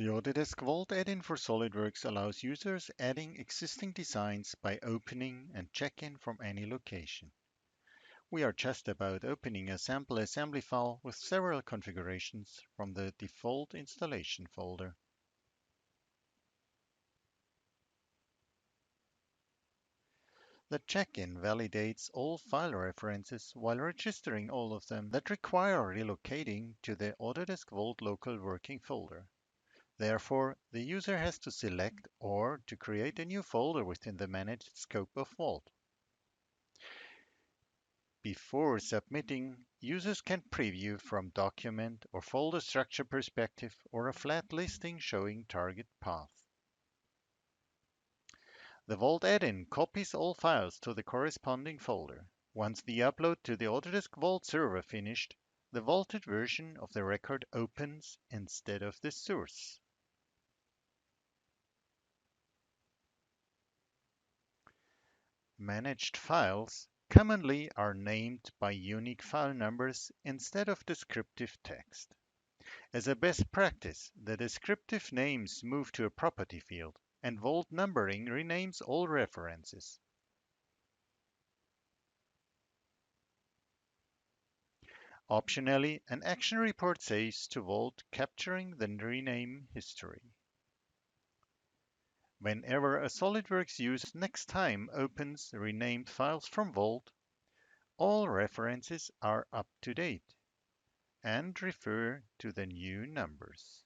The Autodesk Vault add-in for SolidWorks allows users adding existing designs by opening and check-in from any location. We are just about opening a sample assembly file with several configurations from the default installation folder. The check-in validates all file references while registering all of them that require relocating to the Autodesk Vault local working folder. Therefore, the user has to select or to create a new folder within the managed scope of Vault. Before submitting, users can preview from document or folder structure perspective or a flat listing showing target path. The Vault add-in copies all files to the corresponding folder. Once the upload to the Autodesk Vault server finished, the vaulted version of the record opens instead of the source. Managed files commonly are named by unique file numbers instead of descriptive text. As a best practice, the descriptive names move to a property field, and Vault numbering renames all references. Optionally, an action report saves to Vault, capturing the rename history. Whenever a SolidWorks user next time opens renamed files from Vault, all references are up to date and refer to the new numbers.